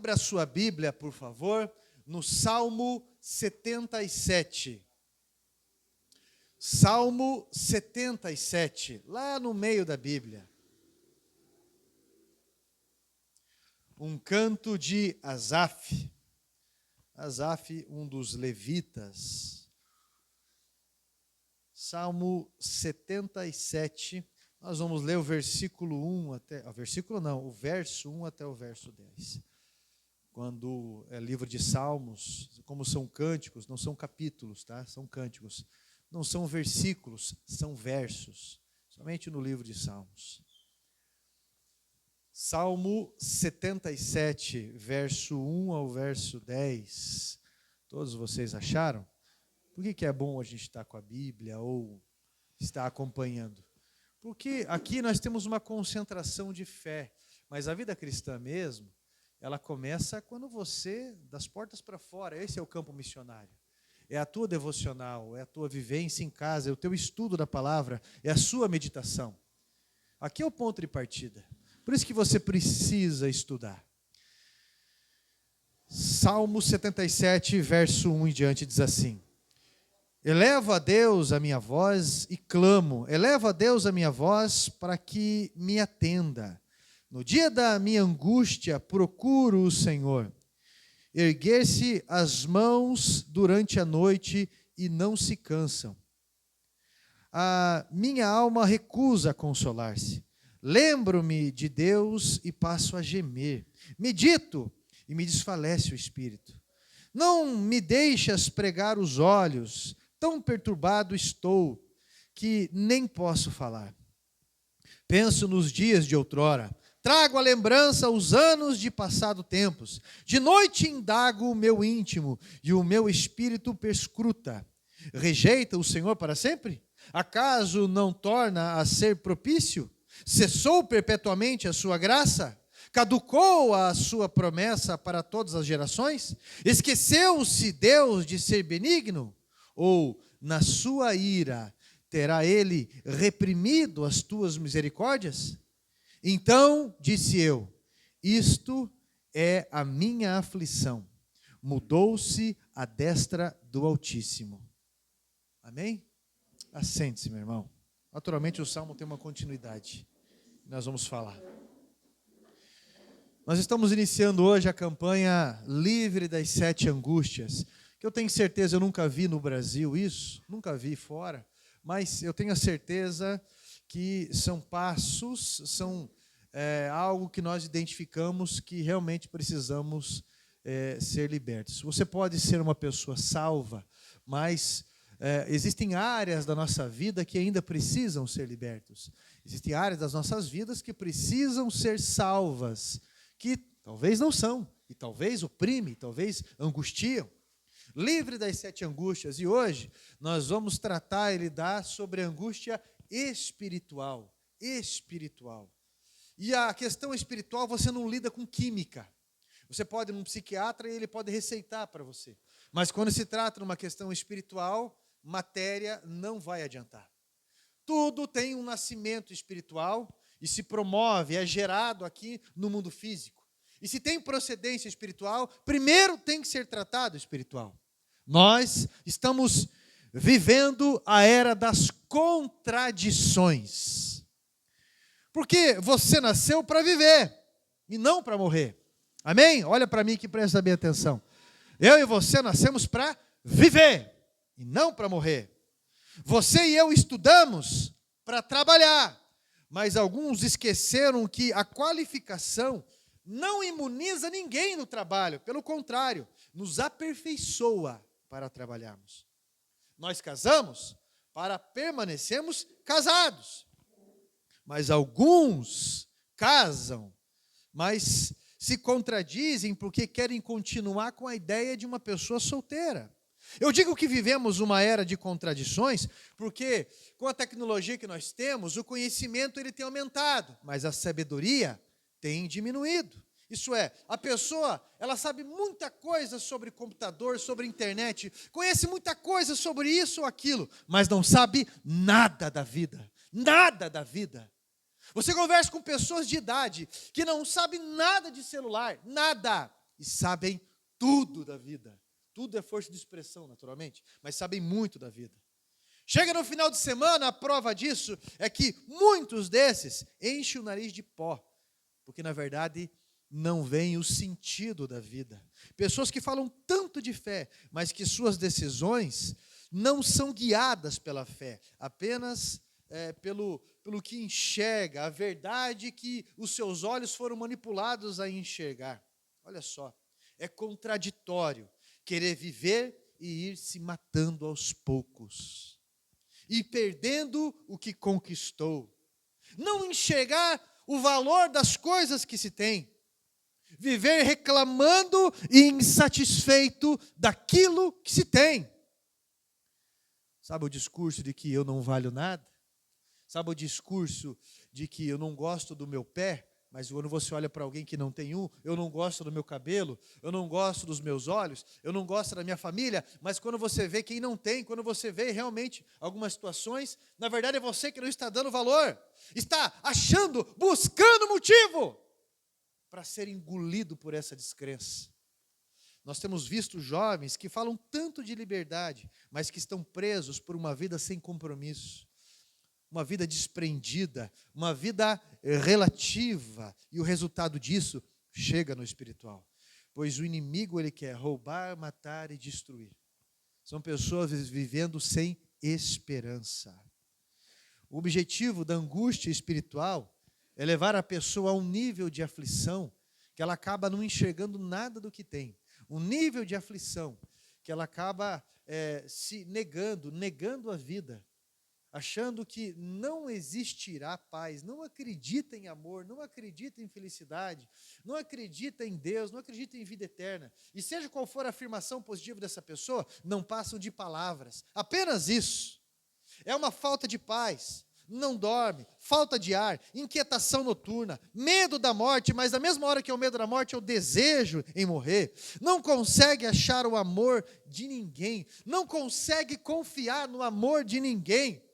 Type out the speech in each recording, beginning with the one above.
Abra a sua Bíblia, por favor, no Salmo 77. Salmo 77, lá no meio da Bíblia. Um canto de Asaf. Asaf, um dos levitas. Salmo 77, nós vamos ler o versículo 1 até, o verso 1 até o verso 10. Quando é livro de Salmos, como são cânticos, não são capítulos, tá? São cânticos. Não são versículos, são versos. Somente no livro de Salmos. Salmo 77, verso 1 ao verso 10. Todos vocês acharam? Por que é bom a gente estar com a Bíblia ou estar acompanhando? Porque aqui nós temos uma concentração de fé, mas a vida cristã mesmo, ela começa quando você, das portas para fora, esse é o campo missionário. É a tua devocional, é a tua vivência em casa, é o teu estudo da palavra, é a sua meditação. Aqui é o ponto de partida. Por isso que você precisa estudar. Salmo 77, verso 1 em diante, diz assim: Elevo a Deus a minha voz e clamo, elevo a Deus a minha voz para que me atenda. No dia da minha angústia, procuro o Senhor. Erguer-se as mãos durante a noite e não se cansam. A minha alma recusa consolar-se. Lembro-me de Deus e passo a gemer. Medito e me desfalece o espírito. Não me deixas pregar os olhos, tão perturbado estou que nem posso falar. Penso nos dias de outrora. Trago à lembrança os anos de passado tempos. De noite indago o meu íntimo e o meu espírito perscruta. Rejeita o Senhor para sempre? Acaso não torna a ser propício? Cessou perpetuamente a sua graça? Caducou a sua promessa para todas as gerações? Esqueceu-se Deus de ser benigno? Ou, na sua ira, terá ele reprimido as tuas misericórdias? Então, disse eu, isto é a minha aflição. Mudou-se a destra do Altíssimo. Amém? Assente-se, meu irmão. Naturalmente, o Salmo tem uma continuidade. Nós vamos falar. Nós estamos iniciando hoje a campanha Livre das 7 Angústias, que eu tenho certeza, eu nunca vi no Brasil isso, nunca vi fora, mas eu tenho a certeza que são passos, são algo que nós identificamos que realmente precisamos ser libertos. Você pode ser uma pessoa salva, mas existem áreas da nossa vida que ainda precisam ser libertos. Existem áreas das nossas vidas que precisam ser salvas, que talvez não são, e talvez oprimem, talvez angustiam. Livre das 7 angústias. E hoje nós vamos tratar e lidar sobre a angústia espiritual. Espiritual. E a questão espiritual você não lida com química. Você pode ir num psiquiatra e ele pode receitar para você. Mas quando se trata de uma questão espiritual, matéria não vai adiantar. Tudo tem um nascimento espiritual e se promove, é gerado aqui no mundo físico. E se tem procedência espiritual, primeiro tem que ser tratado espiritual. Nós estamos vivendo a era das contradições. Porque você nasceu para viver e não para morrer. Amém? Olha para mim que presta bem atenção. Eu e você nascemos para viver e não para morrer. Você e eu estudamos para trabalhar, mas alguns esqueceram que a qualificação não imuniza ninguém no trabalho, pelo contrário, nos aperfeiçoa para trabalharmos. Nós casamos para permanecermos casados, mas alguns casam, mas se contradizem porque querem continuar com a ideia de uma pessoa solteira. Eu digo que vivemos uma era de contradições, porque com a tecnologia que nós temos, o conhecimento ele tem aumentado, mas a sabedoria tem diminuído. Isso é, a pessoa, ela sabe muita coisa sobre computador, sobre internet, conhece muita coisa sobre isso ou aquilo, mas não sabe nada da vida. Nada da vida. Você conversa com pessoas de idade que não sabem nada de celular, nada. e sabem tudo da vida. Tudo é força de expressão, naturalmente, mas sabem muito da vida. Chega no final de semana, a prova disso é que muitos desses enchem o nariz de pó, porque na verdade não veem o sentido da vida. Pessoas que falam tanto de fé, mas que suas decisões não são guiadas pela fé, apenas pelo que enxerga, a verdade que os seus olhos foram manipulados a enxergar. Olha só, é contraditório querer viver e ir se matando aos poucos, e perdendo o que conquistou. Não enxergar o valor das coisas que se tem. Viver reclamando e insatisfeito daquilo que se tem. Sabe o discurso de que eu não valho nada? Sabe o discurso de que eu não gosto do meu pé? Mas quando você olha para alguém que não tem um, eu não gosto do meu cabelo, eu não gosto dos meus olhos, eu não gosto da minha família, mas quando você vê quem não tem, quando você vê realmente algumas situações, na verdade é você que não está dando valor, está achando, buscando motivo para ser engolido por essa descrença. Nós temos visto jovens que falam tanto de liberdade, mas que estão presos por uma vida sem compromisso. Uma vida desprendida, uma vida relativa, e o resultado disso chega no espiritual. Pois o inimigo, ele quer roubar, matar e destruir. São pessoas vivendo sem esperança. O objetivo da angústia espiritual é levar a pessoa a um nível de aflição que ela acaba não enxergando nada do que tem. Um nível de aflição que ela acaba se negando a vida, achando que não existirá paz, não acredita em amor, não acredita em felicidade, não acredita em Deus, não acredita em vida eterna. E seja qual for a afirmação positiva dessa pessoa, não passam de palavras. Apenas isso. É uma falta de paz, não dorme, falta de ar, inquietação noturna, medo da morte, mas na mesma hora que é o medo da morte, é o desejo em morrer. Não consegue achar o amor de ninguém, não consegue confiar no amor de ninguém.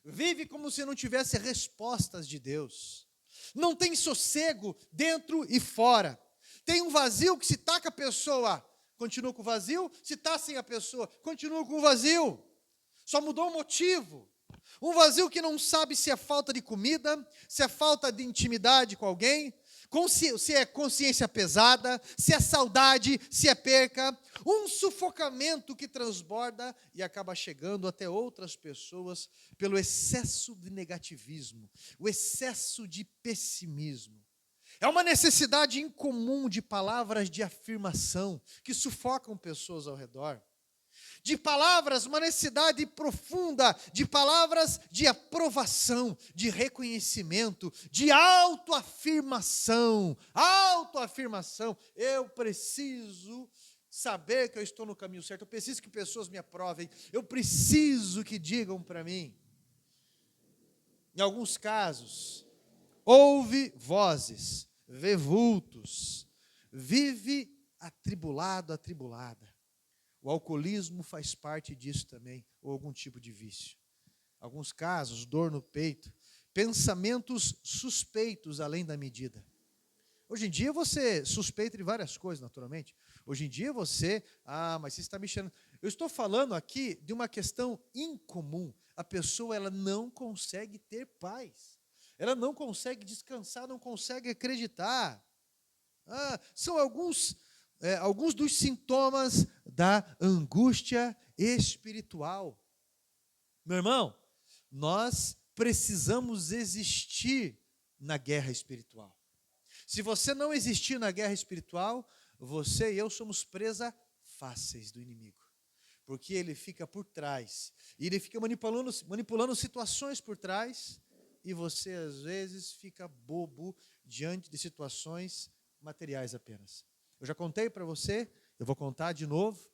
Vive como se não tivesse respostas de Deus. Não tem sossego dentro e fora. Tem um vazio que se está com a pessoa, continua com o vazio. Se está sem a pessoa, continua com o vazio. Só mudou o motivo. Um vazio que não sabe se é falta de comida, se é falta de intimidade com alguém, se é consciência pesada, se é saudade, se é perca. Um sufocamento que transborda e acaba chegando até outras pessoas pelo excesso de negativismo, o excesso de pessimismo. É uma necessidade incomum de palavras de afirmação que sufocam pessoas ao redor. De palavras, uma necessidade profunda, de palavras de aprovação, de reconhecimento, de autoafirmação. Autoafirmação. Eu preciso saber que eu estou no caminho certo, eu preciso que pessoas me aprovem, eu preciso que digam para mim. Em alguns casos, ouve vozes, vê vultos, vive atribulado, atribulada. O alcoolismo faz parte disso também, ou algum tipo de vício. Alguns casos, dor no peito, pensamentos suspeitos além da medida. Hoje em dia você suspeita de várias coisas, naturalmente. Hoje em dia você, mas você está mexendo. Eu estou falando aqui de uma questão incomum. A pessoa, ela não consegue ter paz. Ela não consegue descansar, não consegue acreditar. São alguns dos sintomas da angústia espiritual. Meu irmão, nós precisamos existir na guerra espiritual. Se você não existir na guerra espiritual, você e eu somos presa fáceis do inimigo. Porque ele fica por trás, e ele fica manipulando situações por trás, e você às vezes fica bobo diante de situações materiais apenas. Eu já contei para você, eu vou contar de novo,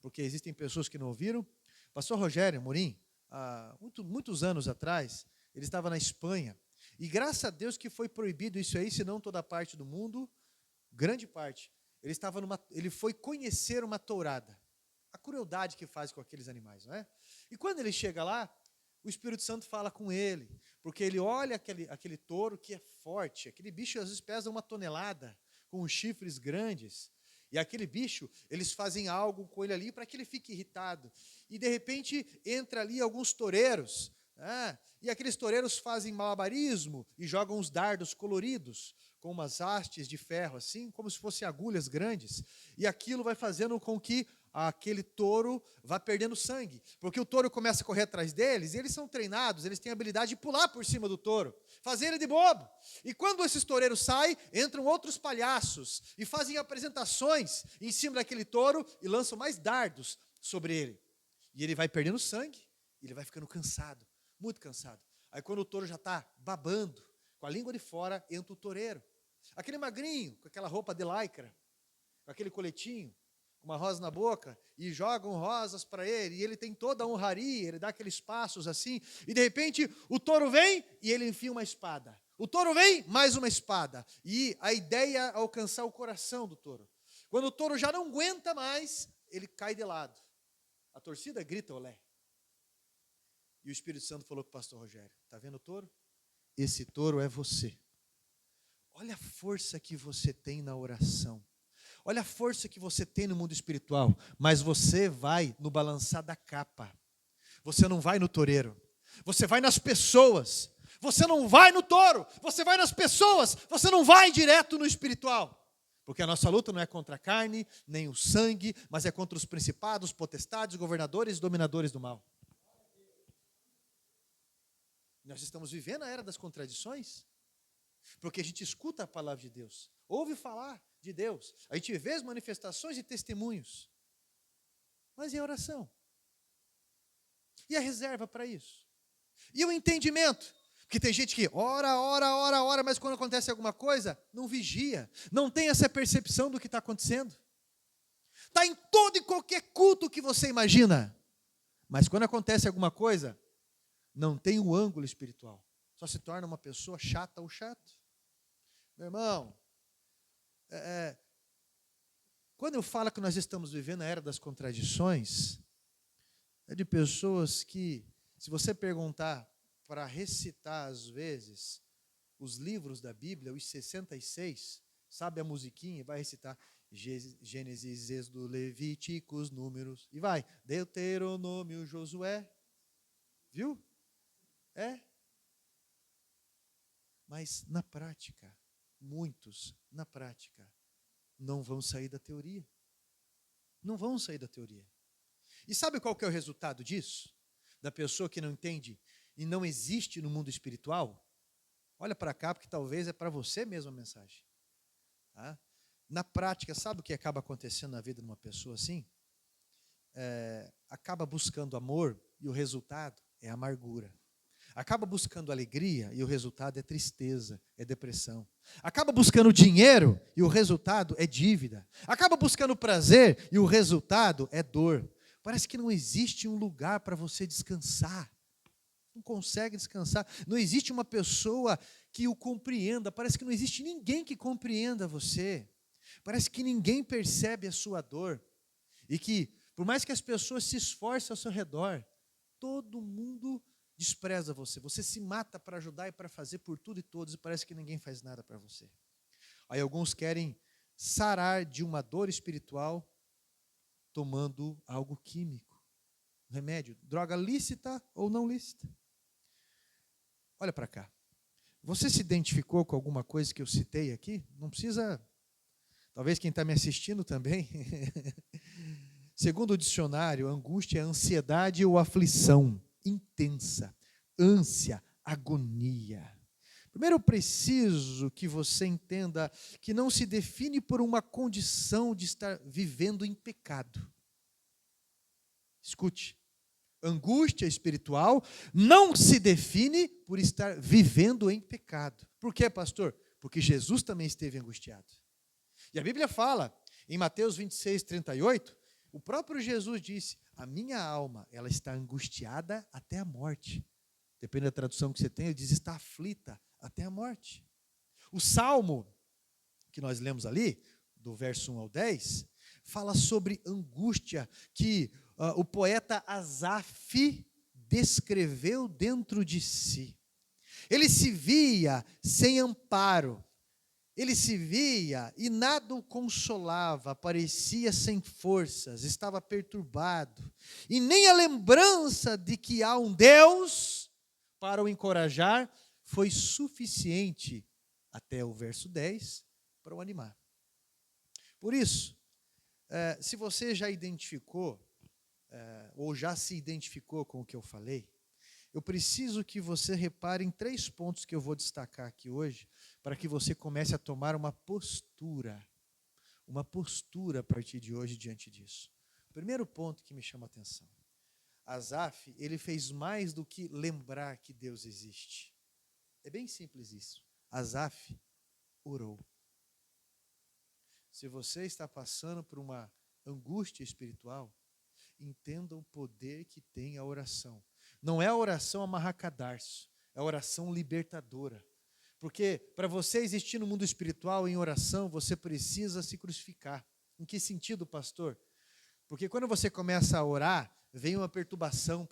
porque existem pessoas que não ouviram. Pastor Rogério Amorim, há muitos anos atrás, ele estava na Espanha, e graças a Deus que foi proibido isso aí, senão toda parte do mundo, grande parte, ele foi conhecer uma tourada, a crueldade que faz com aqueles animais, não é? E quando ele chega lá, o Espírito Santo fala com ele, porque ele olha aquele touro que é forte, aquele bicho às vezes pesa 1 tonelada, com os chifres grandes. E aquele bicho, eles fazem algo com ele ali para que ele fique irritado. E de repente entra ali alguns toureiros, e aqueles toureiros fazem malabarismo e jogam uns dardos coloridos, com umas hastes de ferro assim, como se fossem agulhas grandes. E aquilo vai fazendo com que aquele touro vá perdendo sangue. Porque o touro começa a correr atrás deles, e eles são treinados, eles têm a habilidade de pular por cima do touro, fazer ele de bobo. E quando esses toureiros saem, entram outros palhaços e fazem apresentações em cima daquele touro e lançam mais dardos sobre ele. E ele vai perdendo sangue, e ele vai ficando cansado, muito cansado. Aí quando o touro já está babando, com a língua de fora, entra o toureiro. Aquele magrinho, com aquela roupa de lycra, com aquele coletinho, com uma rosa na boca, e jogam rosas para ele, e ele tem toda a honraria, ele dá aqueles passos assim, e de repente o touro vem e ele enfia uma espada. O touro vem, mais uma espada. E a ideia é alcançar o coração do touro. Quando o touro já não aguenta mais, ele cai de lado. A torcida grita olé. E o Espírito Santo falou com o pastor Rogério: está vendo o touro? Esse touro é você. Olha a força que você tem na oração. Olha a força que você tem no mundo espiritual. Mas você vai no balançar da capa. Você não vai no toureiro. Você vai nas pessoas. Você não vai no touro. Você vai nas pessoas. Você não vai direto no espiritual. Porque a nossa luta não é contra a carne, nem o sangue, mas é contra os principados, potestades, governadores e dominadores do mal. Nós estamos vivendo a era das contradições, porque a gente escuta a palavra de Deus, ouve falar de Deus, a gente vê as manifestações e testemunhos, mas e a oração? E a reserva para isso? E o entendimento? Porque tem gente que ora, mas quando acontece alguma coisa, não vigia, não tem essa percepção do que está acontecendo. Está em todo e qualquer culto que você imagina, mas quando acontece alguma coisa, não tem o ângulo espiritual. Só se torna uma pessoa chata ou chato. Meu irmão, quando eu falo que nós estamos vivendo a era das contradições, é de pessoas que, se você perguntar para recitar, às vezes, os livros da Bíblia, os 66, sabe a musiquinha, vai recitar Gênesis, Êxodo, Levíticos, Números, e vai, Deuteronômio, Josué, viu? Mas na prática, muitos, na prática, não vão sair da teoria. Não vão sair da teoria. E sabe qual que é o resultado disso? Da pessoa que não entende e não existe no mundo espiritual? Olha para cá, porque talvez é para você mesmo a mensagem. Tá? Na prática, sabe o que acaba acontecendo na vida de uma pessoa assim? Acaba buscando amor e o resultado é amargura. Acaba buscando alegria e o resultado é tristeza, é depressão. Acaba buscando dinheiro e o resultado é dívida. Acaba buscando prazer e o resultado é dor. Parece que não existe um lugar para você descansar. Não consegue descansar. Não existe uma pessoa que o compreenda. Parece que não existe ninguém que compreenda você. Parece que ninguém percebe a sua dor. E que, por mais que as pessoas se esforcem ao seu redor, todo mundo despreza você. Você se mata para ajudar e para fazer por tudo e todos, e parece que ninguém faz nada para você. Aí alguns querem sarar de uma dor espiritual tomando algo químico. Remédio, droga lícita ou não lícita. Olha para cá. Você se identificou com alguma coisa que eu citei aqui? Não precisa... Talvez quem está me assistindo também. Segundo o dicionário, angústia é ansiedade ou aflição intensa, ânsia, agonia. Primeiro eu preciso que você entenda que não se define por uma condição de estar vivendo em pecado. Escute, angústia espiritual não se define por estar vivendo em pecado. Por quê, pastor? Porque Jesus também esteve angustiado. E a Bíblia fala, em Mateus 26, 38, o próprio Jesus disse, a minha alma, ela está angustiada até a morte. Depende da tradução que você tem, ele diz, está aflita até a morte. O Salmo, que nós lemos ali, do verso 1 ao 10, fala sobre angústia que o poeta Asaf descreveu dentro de si. Ele se via sem amparo. Ele se via e nada o consolava, parecia sem forças, estava perturbado. E nem a lembrança de que há um Deus para o encorajar foi suficiente, até o verso 10, para o animar. Por isso, se você já identificou, ou já se identificou com o que eu falei, eu preciso que você repare em 3 pontos que eu vou destacar aqui hoje, para que você comece a tomar uma postura a partir de hoje diante disso. Primeiro ponto que me chama a atenção. Asaf, ele fez mais do que lembrar que Deus existe. É bem simples isso. Asaf orou. Se você está passando por uma angústia espiritual, entenda o poder que tem a oração. Não é a oração amarra-cadarço, é a oração libertadora. Porque para você existir no mundo espiritual em oração, você precisa se crucificar. Em que sentido, pastor? Porque quando você começa a orar, vem uma perturbação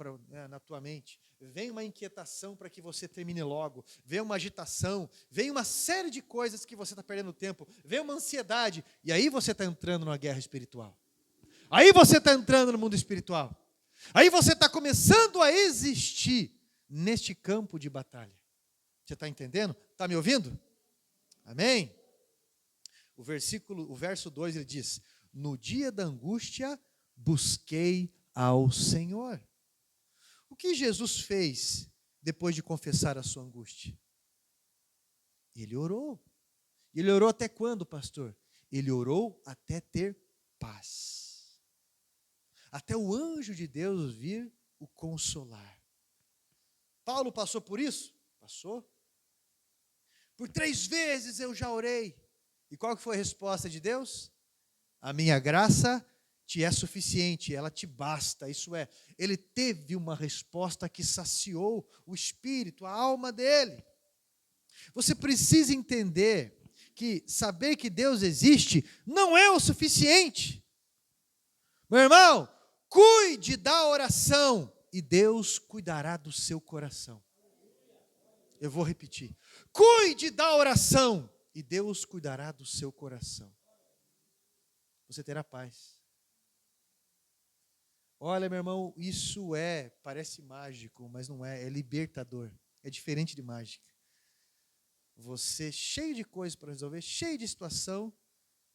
na tua mente, vem uma inquietação para que você termine logo, vem uma agitação, vem uma série de coisas que você está perdendo tempo, vem uma ansiedade, e aí você está entrando numa guerra espiritual. Aí você está entrando no mundo espiritual. Aí você está começando a existir neste campo de batalha. Você está entendendo? Está me ouvindo? Amém? O verso 2 ele diz: no dia da angústia busquei ao Senhor. O que Jesus fez depois de confessar a sua angústia? Ele orou. Ele orou até quando, pastor? Ele orou até ter paz. Até o anjo de Deus vir o consolar. Paulo passou por isso? Passou. Por 3 vezes eu já orei. E qual que foi a resposta de Deus? A minha graça te é suficiente, ela te basta. Isso é, ele teve uma resposta que saciou o espírito, a alma dele. Você precisa entender que saber que Deus existe não é o suficiente. Meu irmão, cuide da oração e Deus cuidará do seu coração. Eu vou repetir. Cuide da oração e Deus cuidará do seu coração. Você terá paz. Olha, meu irmão, isso parece mágico, mas não é libertador. É diferente de mágica. Você cheio de coisas para resolver, cheio de situação,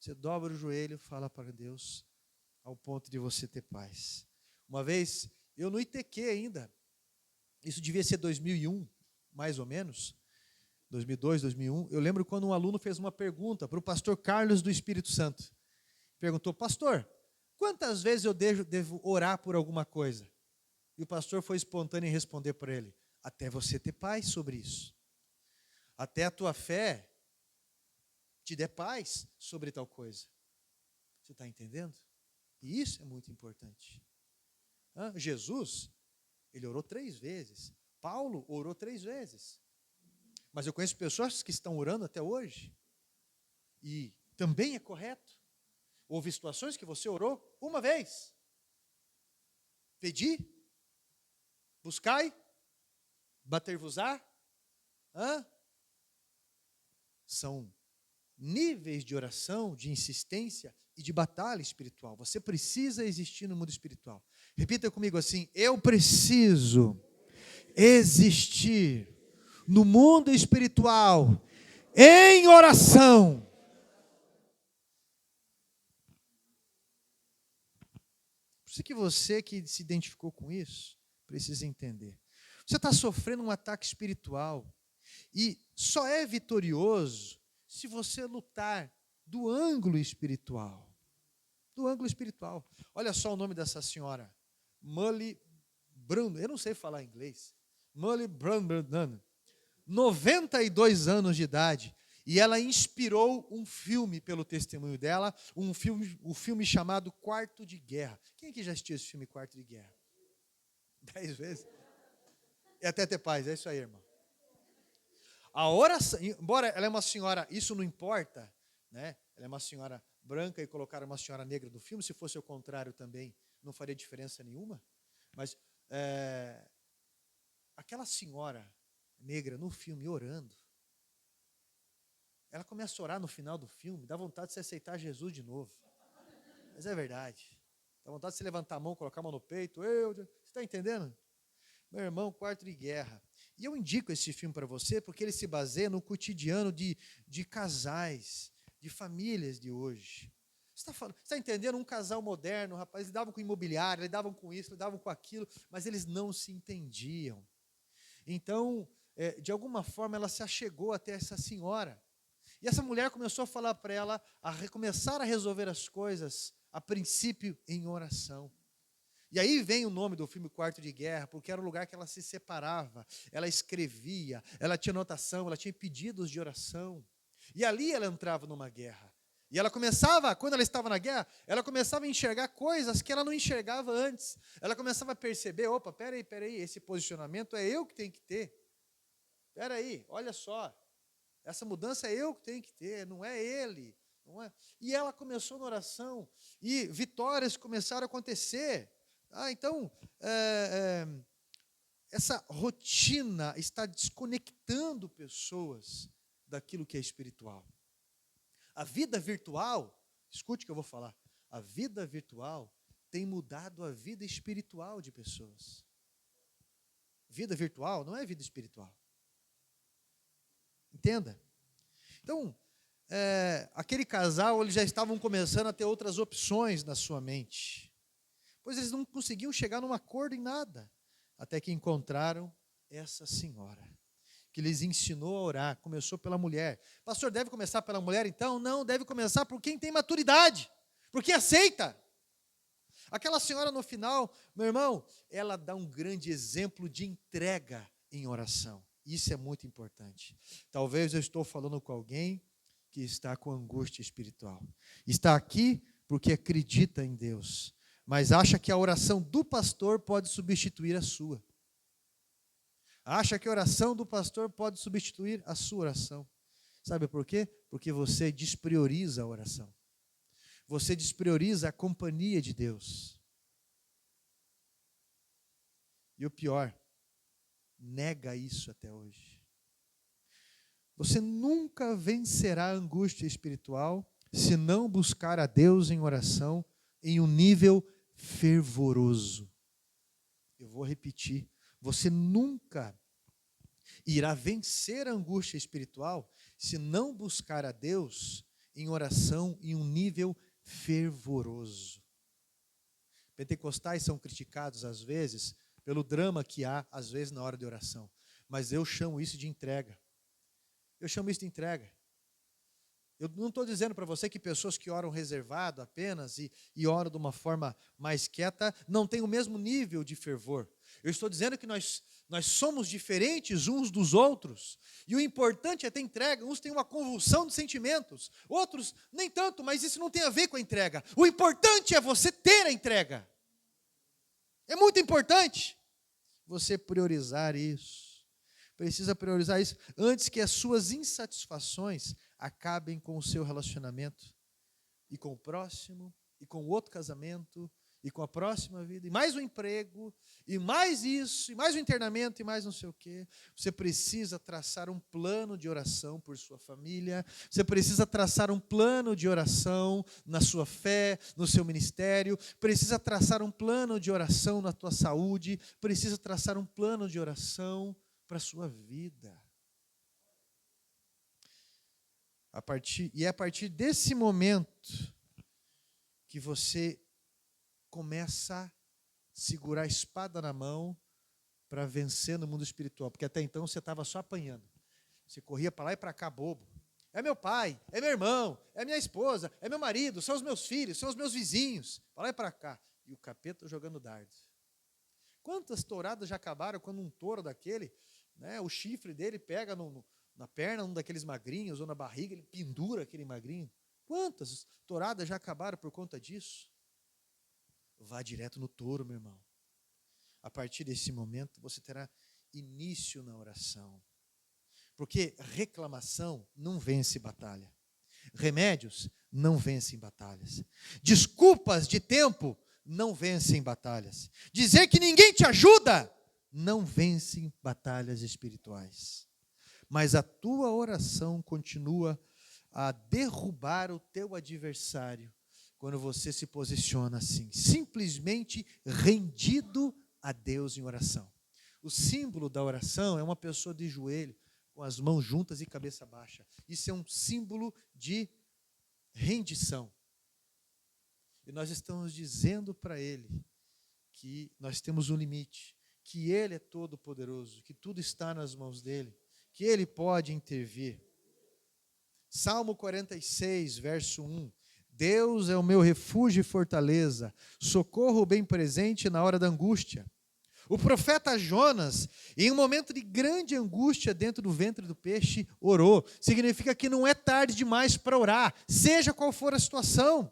você dobra o joelho, fala para Deus, ao ponto de você ter paz. Uma vez, eu no ITQ ainda, isso devia ser 2001, mais ou menos, 2002, 2001, eu lembro quando um aluno fez uma pergunta para o pastor Carlos do Espírito Santo. Perguntou: pastor, quantas vezes eu devo orar por alguma coisa? E o pastor foi espontâneo em responder para ele: até você ter paz sobre isso. Até a tua fé te dê paz sobre tal coisa. Você está entendendo? E isso é muito importante. Jesus, ele orou 3 vezes. Paulo orou 3 vezes. Mas eu conheço pessoas que estão orando até hoje. E também é correto. Houve situações que você orou 1 vez. Pedi, buscai, bater-vos-á. São níveis de oração, de insistência e de batalha espiritual. Você precisa existir no mundo espiritual. Repita comigo assim: eu preciso existir no mundo espiritual em oração. Por isso que você que se identificou com isso, precisa entender. Você está sofrendo um ataque espiritual e só é vitorioso se você lutar do ângulo espiritual. Do ângulo espiritual. Olha só o nome dessa senhora. Molly Brown, eu não sei falar inglês. Molly Brown, 92 anos de idade. E ela inspirou um filme pelo testemunho dela, um filme chamado Quarto de Guerra. Quem aqui já assistiu esse filme Quarto de Guerra? 10 vezes? E até ter paz, é isso aí, irmão. A oração, embora ela é uma senhora, isso não importa, né? Ela é uma senhora branca e colocaram uma senhora negra no filme, se fosse o contrário também, não faria diferença nenhuma. Mas aquela senhora negra no filme orando, Ela começa a orar no final do filme, dá vontade de você aceitar Jesus de novo. Mas é verdade. Dá vontade de você levantar a mão, colocar a mão no peito. Você está entendendo? Meu irmão, Quarto de Guerra. E eu indico esse filme para você porque ele se baseia no cotidiano de casais, de famílias de hoje. Você está entendendo? Um casal moderno, rapaz, eles lidavam com imobiliário, lidavam com isso, lidavam com aquilo, mas eles não se entendiam. Então, de alguma forma, ela se achegou até essa senhora. E essa mulher começou a falar para ela, começar a resolver as coisas, a princípio, em oração. E aí vem o nome do filme Quarto de Guerra, porque era o lugar que ela se separava, ela escrevia, ela tinha anotação, ela tinha pedidos de oração. E ali ela entrava numa guerra. E ela começava, quando ela estava na guerra, ela começava a enxergar coisas que ela não enxergava antes. Ela começava a perceber, opa, peraí, esse posicionamento é eu que tenho que ter. Peraí, olha só, essa mudança é eu que tenho que ter, não é ele. Não é? E ela começou na oração, e vitórias começaram a acontecer. Então, essa rotina está desconectando pessoas daquilo que é espiritual. A vida virtual, escute o que eu vou falar, a vida virtual tem mudado a vida espiritual de pessoas. Vida virtual não é vida espiritual. Entenda? Então, aquele casal, eles já estavam começando a ter outras opções na sua mente. Pois eles não conseguiam chegar num acordo em nada, até que encontraram essa senhora, que lhes ensinou a orar. Começou pela mulher. Pastor, deve começar pela mulher então? Não, deve começar por quem tem maturidade, por quem aceita. Aquela senhora no final, meu irmão, ela dá um grande exemplo de entrega em oração. Isso é muito importante. Talvez eu estou falando com alguém que está com angústia espiritual. Está aqui porque acredita em Deus, mas acha que a oração do pastor pode substituir a sua. Acha que a oração do pastor pode substituir a sua oração. Sabe por quê? Porque você desprioriza a oração. Você desprioriza a companhia de Deus. E o pior, nega isso até hoje. Você nunca vencerá a angústia espiritual se não buscar a Deus em oração em um nível fervoroso. Eu vou repetir. Você nunca irá vencer a angústia espiritual se não buscar a Deus em oração em um nível fervoroso. Pentecostais são criticados às vezes pelo drama que há, às vezes, na hora de oração. Mas eu chamo isso de entrega. Eu chamo isso de entrega. Eu não estou dizendo para você que pessoas que oram reservado apenas e oram de uma forma mais quieta não têm o mesmo nível de fervor. Eu estou dizendo que nós somos diferentes uns dos outros. E o importante é ter entrega. Uns têm uma convulsão de sentimentos, outros nem tanto, mas isso não tem a ver com a entrega. O importante é você ter a entrega. É muito importante você priorizar isso. Precisa priorizar isso antes que as suas insatisfações acabem com o seu relacionamento e com o próximo, e com o outro casamento, e com a próxima vida, e mais um emprego, e mais isso, e mais um internamento, e mais não sei o quê. Você precisa traçar um plano de oração por sua família, você precisa traçar um plano de oração na sua fé, no seu ministério, precisa traçar um plano de oração na tua saúde, precisa traçar um plano de oração para a sua vida. É a partir desse momento que você começa a segurar a espada na mão para vencer no mundo espiritual, porque até então você estava só apanhando. Você corria para lá e para cá bobo. É meu pai, é meu irmão, é minha esposa, é meu marido, são os meus filhos, são os meus vizinhos, para lá e para cá. E o capeta jogando dardo. Quantas touradas já acabaram quando um touro daquele, né, o chifre dele pega na perna, um daqueles magrinhos, ou na barriga, ele pendura aquele magrinho. Quantas touradas já acabaram por conta disso? Vá direto no touro, meu irmão. A partir desse momento, você terá início na oração. Porque reclamação não vence batalha. Remédios não vencem batalhas. Desculpas de tempo não vencem batalhas. Dizer que ninguém te ajuda não vencem batalhas espirituais. Mas a tua oração continua a derrubar o teu adversário quando você se posiciona assim, simplesmente rendido a Deus em oração. O símbolo da oração é uma pessoa de joelho, com as mãos juntas e cabeça baixa. Isso é um símbolo de rendição. E nós estamos dizendo para Ele que nós temos um limite, que Ele é todo poderoso, que tudo está nas mãos dEle, que Ele pode intervir. Salmo 46, verso 1. Deus é o meu refúgio e fortaleza, socorro bem presente na hora da angústia. O profeta Jonas, em um momento de grande angústia dentro do ventre do peixe, orou. Significa que não é tarde demais para orar, seja qual for a situação.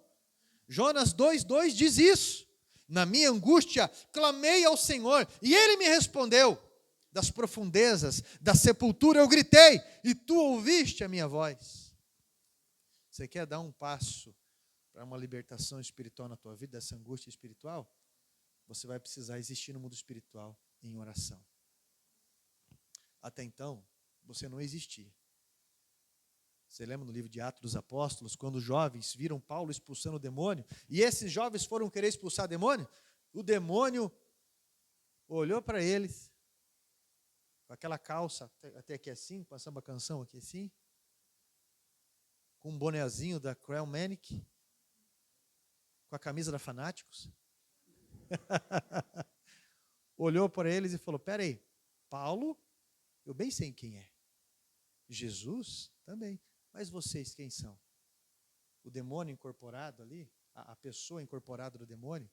Jonas 2:2 diz isso. Na minha angústia, clamei ao Senhor, e Ele me respondeu. Das profundezas, da sepultura, eu gritei, e Tu ouviste a minha voz. Você quer dar um passo para uma libertação espiritual na tua vida, dessa angústia espiritual? Você vai precisar existir no mundo espiritual em oração. Até então, você não existia. Você lembra no livro de Atos dos Apóstolos, quando os jovens viram Paulo expulsando o demônio, e esses jovens foram querer expulsar o demônio olhou para eles, com aquela calça até aqui assim, com a samba canção aqui assim, com um bonezinho da Crayon Manic, com a camisa da Fanáticos, olhou para eles e falou: peraí, Paulo, eu bem sei quem é, Jesus também, mas vocês quem são? O demônio incorporado ali, a pessoa incorporada do demônio?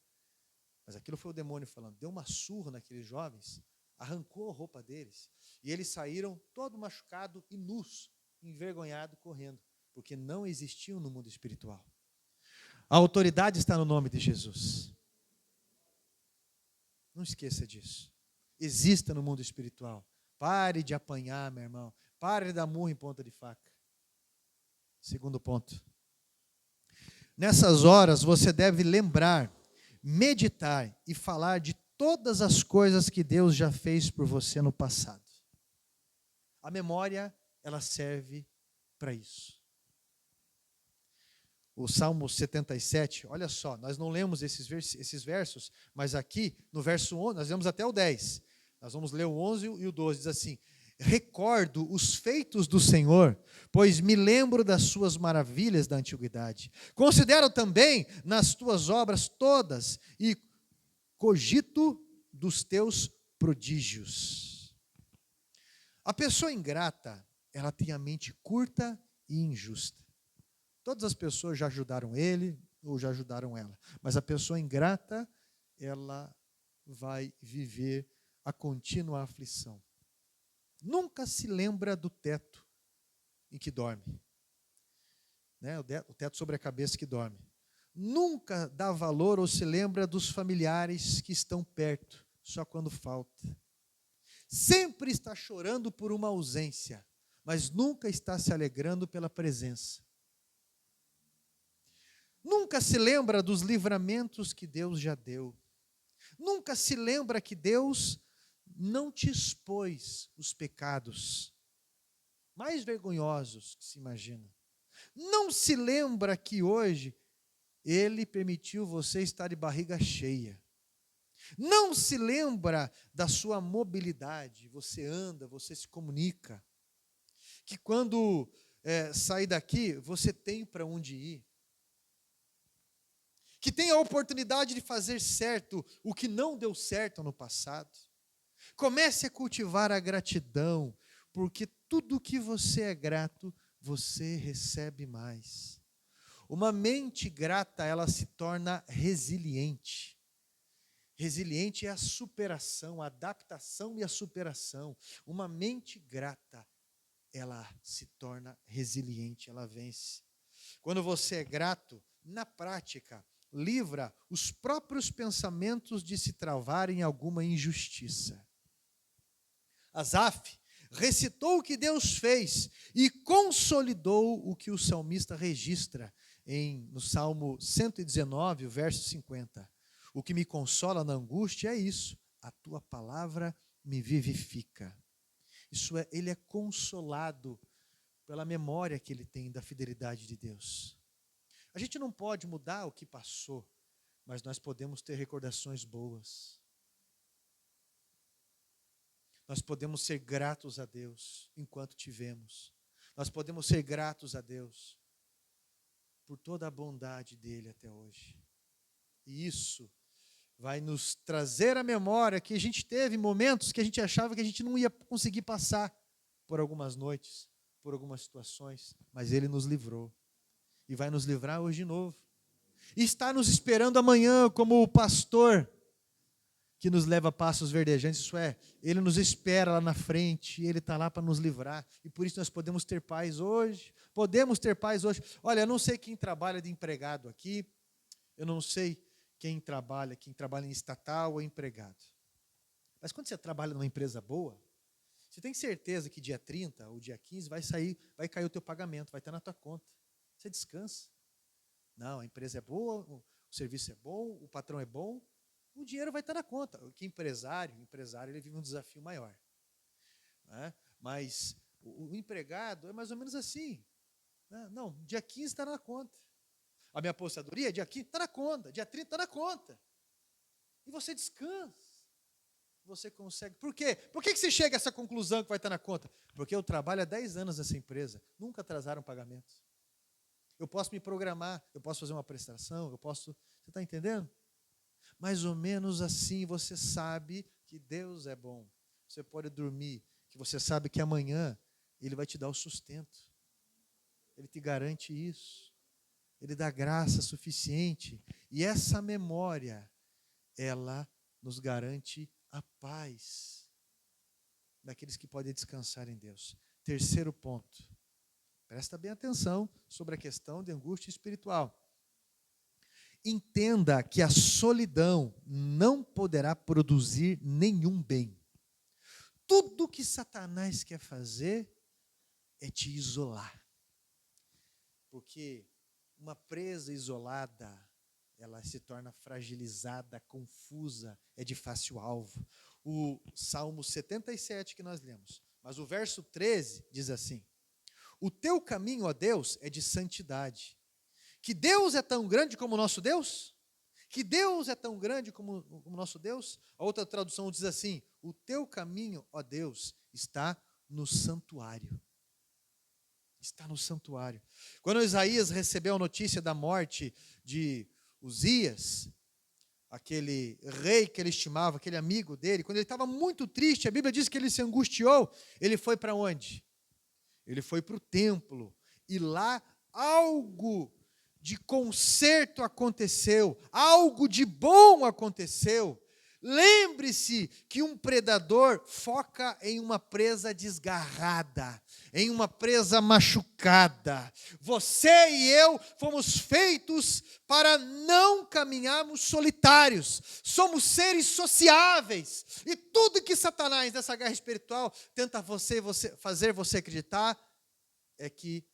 Mas aquilo foi o demônio falando. Deu uma surra naqueles jovens, arrancou a roupa deles, e eles saíram todo machucado e nus, envergonhado, correndo, porque não existiam no mundo espiritual. A autoridade está no nome de Jesus. Não esqueça disso. Exista no mundo espiritual. Pare de apanhar, meu irmão. Pare de dar murro em ponta de faca. Segundo ponto. Nessas horas você deve lembrar, meditar e falar de todas as coisas que Deus já fez por você no passado. A memória, ela serve para isso. O Salmo 77, olha só, nós não lemos esses versos, mas aqui no verso 11, nós lemos até o 10. Nós vamos ler o 11 e o 12, diz assim: recordo os feitos do Senhor, pois me lembro das suas maravilhas da antiguidade. Considero também nas tuas obras todas e cogito dos teus prodígios. A pessoa ingrata, ela tem a mente curta e injusta. Todas as pessoas já ajudaram ele ou já ajudaram ela, mas a pessoa ingrata, ela vai viver a contínua aflição. Nunca se lembra do teto em que dorme, né? O teto sobre a cabeça que dorme. Nunca dá valor ou se lembra dos familiares que estão perto, só quando falta. Sempre está chorando por uma ausência, mas nunca está se alegrando pela presença. Nunca se lembra dos livramentos que Deus já deu. Nunca se lembra que Deus não te expôs os pecados mais vergonhosos que se imagina. Não se lembra que hoje Ele permitiu você estar de barriga cheia. Não se lembra da sua mobilidade. Você anda, você se comunica. Que quando sair daqui, você tem para onde ir. Que tem a oportunidade de fazer certo o que não deu certo no passado. Comece a cultivar a gratidão, porque tudo que você é grato, você recebe mais. Uma mente grata, ela se torna resiliente. Resiliente é a superação, a adaptação e a superação. Uma mente grata, ela se torna resiliente, ela vence. Quando você é grato, na prática, livra os próprios pensamentos de se travarem em alguma injustiça. Asaf recitou o que Deus fez e consolidou o que o salmista registra no Salmo 119, verso 50. O que me consola na angústia é isso: a tua palavra me vivifica. Isso é, ele é consolado pela memória que ele tem da fidelidade de Deus. A gente não pode mudar o que passou, mas nós podemos ter recordações boas. Nós podemos ser gratos a Deus enquanto tivemos. Nós podemos ser gratos a Deus por toda a bondade dele até hoje. E isso vai nos trazer à memória que a gente teve momentos que a gente achava que a gente não ia conseguir passar por algumas noites, por algumas situações, mas ele nos livrou. E vai nos livrar hoje de novo. E está nos esperando amanhã como o pastor que nos leva a passos verdejantes, isso é, ele nos espera lá na frente, ele está lá para nos livrar, e por isso nós podemos ter paz hoje, Olha, eu não sei quem trabalha de empregado aqui, eu não sei quem trabalha em estatal ou empregado, mas quando você trabalha numa empresa boa, você tem certeza que dia 30 ou dia 15 vai cair o teu pagamento, vai estar na tua conta, você descansa. Não, a empresa é boa, o serviço é bom, o patrão é bom, o dinheiro vai estar na conta. Que empresário ele vive um desafio maior. Né? Mas o empregado é mais ou menos assim. Né? Não, dia 15 está na conta. A minha aposentadoria, dia 15 está na conta, dia 30 está na conta. E você descansa. Você consegue. Por quê? Por que você chega a essa conclusão que vai estar na conta? Porque eu trabalho há 10 anos nessa empresa, nunca atrasaram pagamentos. Eu posso me programar, eu posso fazer uma prestação, você está entendendo? Mais ou menos assim, você sabe que Deus é bom. Você pode dormir, que você sabe que amanhã Ele vai te dar o sustento. Ele te garante isso. Ele dá graça suficiente. E essa memória, ela nos garante a paz daqueles que podem descansar em Deus. Terceiro ponto. Presta bem atenção sobre a questão de angústia espiritual. Entenda que a solidão não poderá produzir nenhum bem. Tudo que Satanás quer fazer é te isolar. Porque uma presa isolada, ela se torna fragilizada, confusa, é de fácil alvo. O Salmo 77 que nós lemos, mas o verso 13 diz assim: o teu caminho, ó Deus, é de santidade. Que Deus é tão grande como o nosso Deus? Que Deus é tão grande como o nosso Deus? A outra tradução diz assim: o teu caminho, ó Deus, está no santuário. Está no santuário. Quando Isaías recebeu a notícia da morte de Uzias, aquele rei que ele estimava, aquele amigo dele, quando ele estava muito triste, a Bíblia diz que ele se angustiou, ele foi para onde? Ele foi para o templo, e lá algo de conserto aconteceu, algo de bom aconteceu. Lembre-se que um predador foca em uma presa desgarrada, em uma presa machucada. Você e eu fomos feitos para não caminharmos solitários. Somos seres sociáveis. E tudo que Satanás, nessa guerra espiritual, tenta fazer você acreditar é que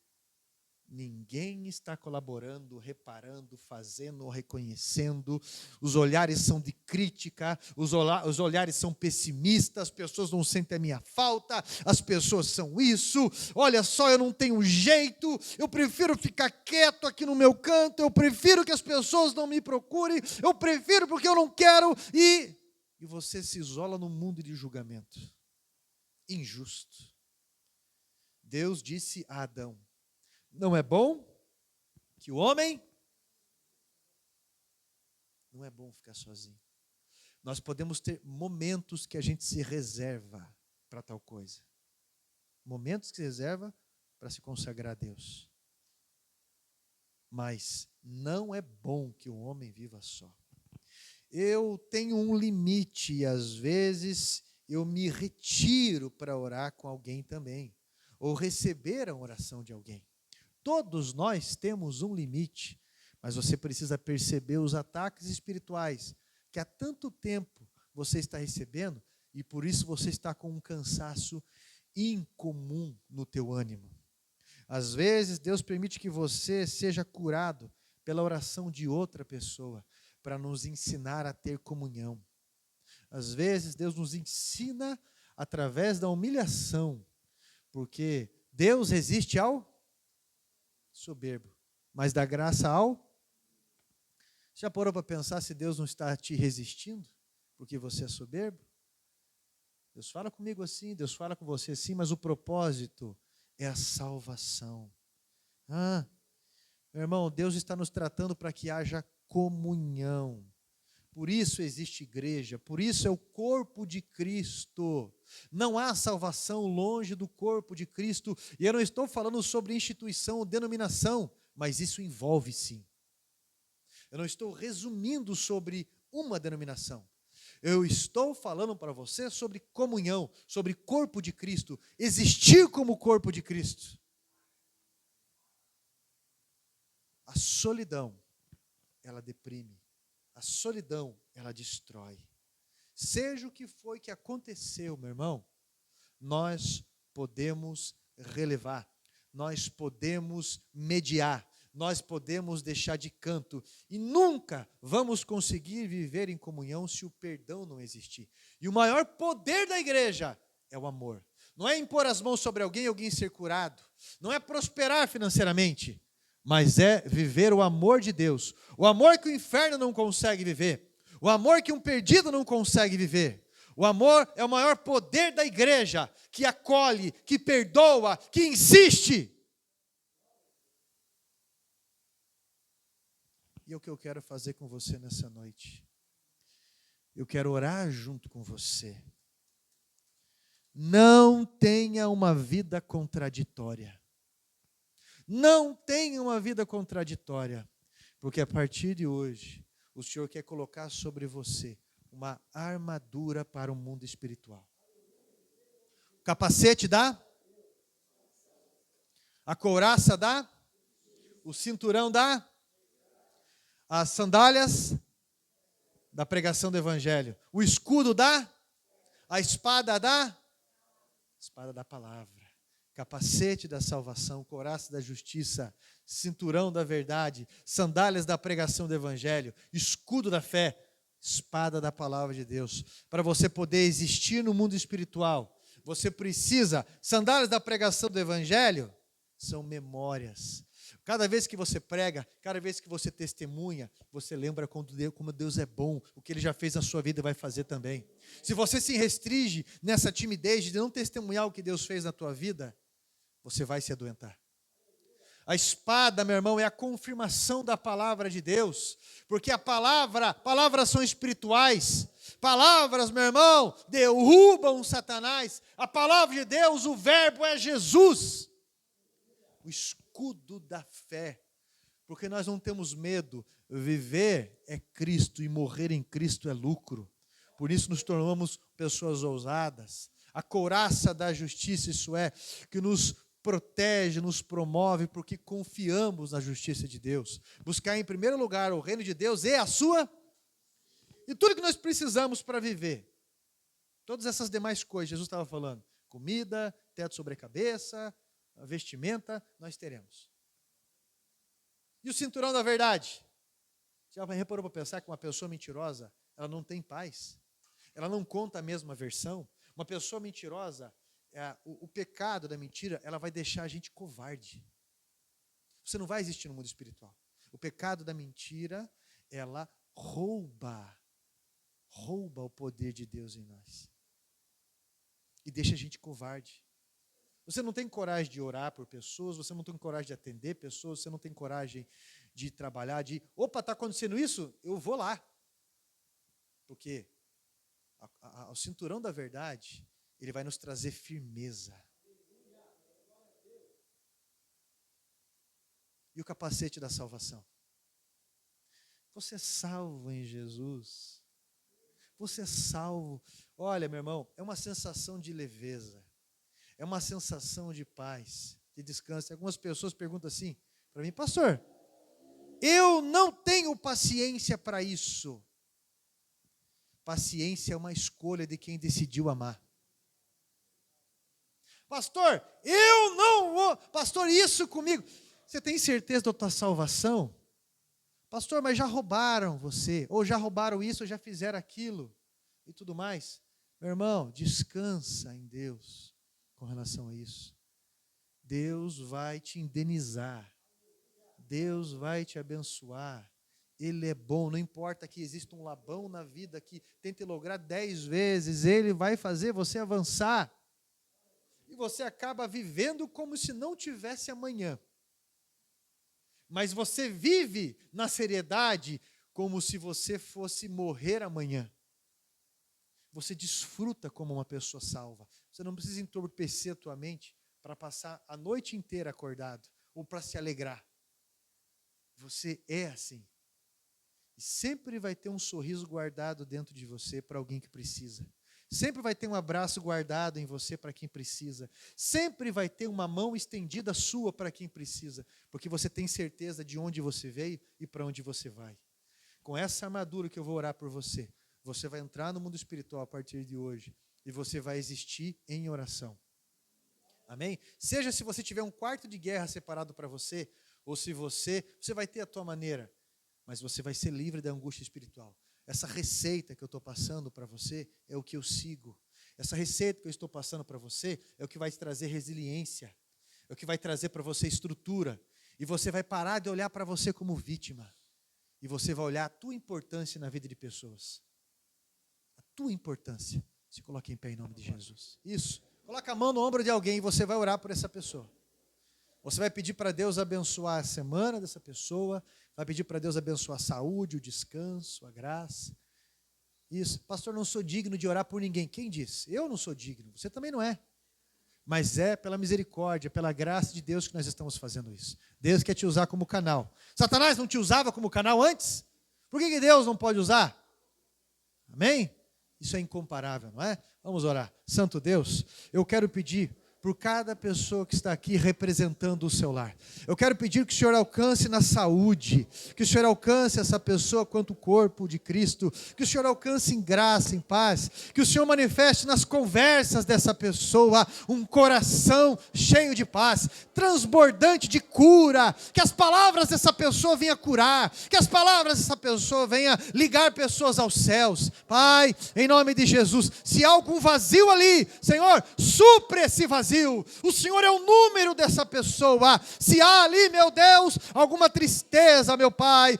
ninguém está colaborando, reparando, fazendo, reconhecendo. Os olhares são de crítica, os olhares são pessimistas, as pessoas não sentem a minha falta, as pessoas são isso. Olha só, eu não tenho jeito, eu prefiro ficar quieto aqui no meu canto, eu prefiro que as pessoas não me procurem, eu prefiro porque eu não quero. E você se isola num mundo de julgamento injusto. Deus disse a Adão: não é bom que o homem... Não é bom ficar sozinho. Nós podemos ter momentos que a gente se reserva para tal coisa. Momentos que se reserva para se consagrar a Deus. Mas não é bom que o homem viva só. Eu tenho um limite e às vezes eu me retiro para orar com alguém também. Ou receber a oração de alguém. Todos nós temos um limite, mas você precisa perceber os ataques espirituais que há tanto tempo você está recebendo e por isso você está com um cansaço incomum no teu ânimo. Às vezes Deus permite que você seja curado pela oração de outra pessoa para nos ensinar a ter comunhão. Às vezes Deus nos ensina através da humilhação, porque Deus resiste ao soberbo, mas dá graça ao... Já parou para pensar se Deus não está te resistindo porque você é soberbo? Deus fala comigo assim, Deus fala com você assim, mas o propósito é a salvação. Meu irmão, Deus está nos tratando para que haja comunhão. Por isso existe igreja, por isso é o corpo de Cristo. Não há salvação longe do corpo de Cristo. E eu não estou falando sobre instituição ou denominação, mas isso envolve sim. Eu não estou resumindo sobre uma denominação. Eu estou falando para você sobre comunhão, sobre corpo de Cristo, existir como corpo de Cristo. A solidão, ela deprime. A solidão, ela destrói. Seja o que foi que aconteceu, meu irmão, nós podemos relevar, nós podemos mediar, nós podemos deixar de canto e nunca vamos conseguir viver em comunhão se o perdão não existir. E o maior poder da igreja é o amor. Não é impor as mãos sobre alguém e alguém ser curado. Não é prosperar financeiramente, mas é viver o amor de Deus. O amor que o inferno não consegue viver. O amor que um perdido não consegue viver. O amor é o maior poder da igreja, que acolhe, que perdoa, que insiste. E é o que eu quero fazer com você nessa noite. Eu quero orar junto com você. Não tenha uma vida contraditória. Não tenha uma vida contraditória. Porque a partir de hoje, o Senhor quer colocar sobre você uma armadura para o mundo espiritual. O capacete dá? A couraça dá? O cinturão dá? As sandálias da pregação do evangelho. O escudo dá? A espada dá? A espada da palavra. Capacete da salvação, couraça da justiça, cinturão da verdade, sandálias da pregação do evangelho, escudo da fé, espada da palavra de Deus. Para você poder existir no mundo espiritual, você precisa, sandálias da pregação do evangelho, são memórias. Cada vez que você prega, cada vez que você testemunha, você lembra como Deus é bom, o que Ele já fez na sua vida e vai fazer também. Se você se restringe nessa timidez de não testemunhar o que Deus fez na tua vida, você vai se adoentar. A espada, meu irmão, é a confirmação da palavra de Deus, porque palavras são espirituais, palavras, meu irmão, derrubam Satanás. A palavra de Deus, o verbo é Jesus. O escudo da fé, porque nós não temos medo. Viver é Cristo e morrer em Cristo é lucro. Por isso nos tornamos pessoas ousadas. A couraça da justiça, isso é, que nos protege, nos promove, porque confiamos na justiça de Deus. Buscar em primeiro lugar o reino de Deus e a sua... E tudo que nós precisamos para viver. Todas essas demais coisas, Jesus estava falando. Comida, teto sobre a cabeça, vestimenta, nós teremos. E o cinturão da verdade? Já reparou para pensar que uma pessoa mentirosa, ela não tem paz? Ela não conta a mesma versão? Uma pessoa mentirosa, o pecado da mentira, ela vai deixar a gente covarde. Você não vai existir no mundo espiritual. O pecado da mentira, ela rouba o poder de Deus em nós. E deixa a gente covarde. Você não tem coragem de orar por pessoas, você não tem coragem de atender pessoas, você não tem coragem de trabalhar, opa, está acontecendo isso? Eu vou lá. Porque o cinturão da verdade, ele vai nos trazer firmeza. E o capacete da salvação? Você é salvo em Jesus. Você é salvo. Olha, meu irmão, é uma sensação de leveza. É uma sensação de paz, de descanso. Algumas pessoas perguntam assim para mim, pastor, eu não tenho paciência para isso. Paciência é uma escolha de quem decidiu amar. Pastor, eu não vou. Pastor, isso comigo. Você tem certeza da tua salvação? Pastor, mas já roubaram você. Ou já roubaram isso, ou já fizeram aquilo. E tudo mais. Meu irmão, descansa em Deus com relação a isso. Deus vai te indenizar. Deus vai te abençoar. Ele é bom, não importa que exista um Labão na vida que tente lograr 10 vezes, ele vai fazer você avançar. E você acaba vivendo como se não tivesse amanhã. Mas você vive na seriedade como se você fosse morrer amanhã. Você desfruta como uma pessoa salva. Você não precisa entorpecer a tua mente para passar a noite inteira acordado ou para se alegrar. Você é assim. E sempre vai ter um sorriso guardado dentro de você para alguém que precisa. Sempre vai ter um abraço guardado em você para quem precisa. Sempre vai ter uma mão estendida sua para quem precisa. Porque você tem certeza de onde você veio e para onde você vai. Com essa armadura que eu vou orar por você, você vai entrar no mundo espiritual a partir de hoje. E você vai existir em oração. Amém? Seja se você tiver um quarto de guerra separado para você, ou se você vai ter a tua maneira. Mas você vai ser livre da angústia espiritual. Essa receita que eu estou passando para você é o que eu sigo. Essa receita que eu estou passando para você é o que vai te trazer resiliência. É o que vai trazer para você estrutura. E você vai parar de olhar para você como vítima. E você vai olhar a tua importância na vida de pessoas. A tua importância. Se coloque em pé em nome de Jesus. Isso. Coloca a mão no ombro de alguém e você vai orar por essa pessoa. Você vai pedir para Deus abençoar a semana dessa pessoa, vai pedir para Deus abençoar a saúde, o descanso, a graça. Isso. Pastor, não sou digno de orar por ninguém. Quem disse? Eu não sou digno, você também não é. Mas é pela misericórdia, pela graça de Deus que nós estamos fazendo isso. Deus quer te usar como canal. Satanás não te usava como canal antes? Por que Deus não pode usar? Amém? Isso é incomparável, não é? Vamos orar. Santo Deus, eu quero pedir por cada pessoa que está aqui representando o seu lar. Eu quero pedir que o Senhor alcance na saúde, que o Senhor alcance essa pessoa quanto o corpo de Cristo, que o Senhor alcance em graça, em paz, que o Senhor manifeste nas conversas dessa pessoa um coração cheio de paz, transbordante de cura, que as palavras dessa pessoa venham curar, que as palavras dessa pessoa venham ligar pessoas aos céus. Pai, em nome de Jesus, se há algum vazio ali, Senhor, supre esse vazio. O Senhor é o número dessa pessoa. Se há ali, meu Deus, alguma tristeza, meu Pai,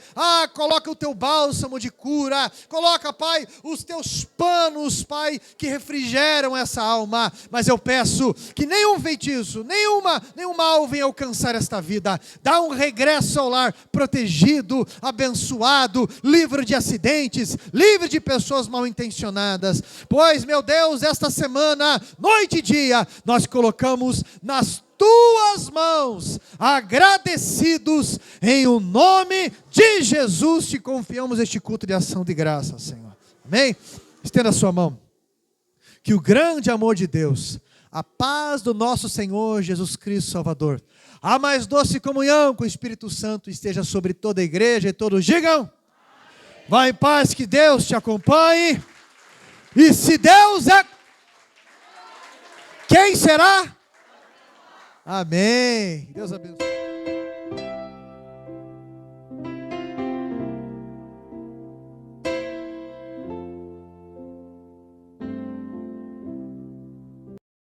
coloca o teu bálsamo de cura, coloca, Pai, os teus panos, Pai, que refrigeram essa alma. Mas eu peço que nenhum feitiço, nenhum mal venha alcançar esta vida. Dá um regresso ao lar protegido, abençoado, livre de acidentes, livre de pessoas mal intencionadas. Pois, meu Deus, esta semana, noite e dia, nós colocamos nas tuas mãos, agradecidos, em o nome de Jesus, te confiamos este culto de ação de graça, Senhor. Amém? Estenda a sua mão. Que o grande amor de Deus, a paz do nosso Senhor Jesus Cristo Salvador, a mais doce comunhão com o Espírito Santo esteja sobre toda a igreja e todos digam, amém. Vá em paz, que Deus te acompanhe. E se Deus é... Quem será? Amém. Deus abençoe.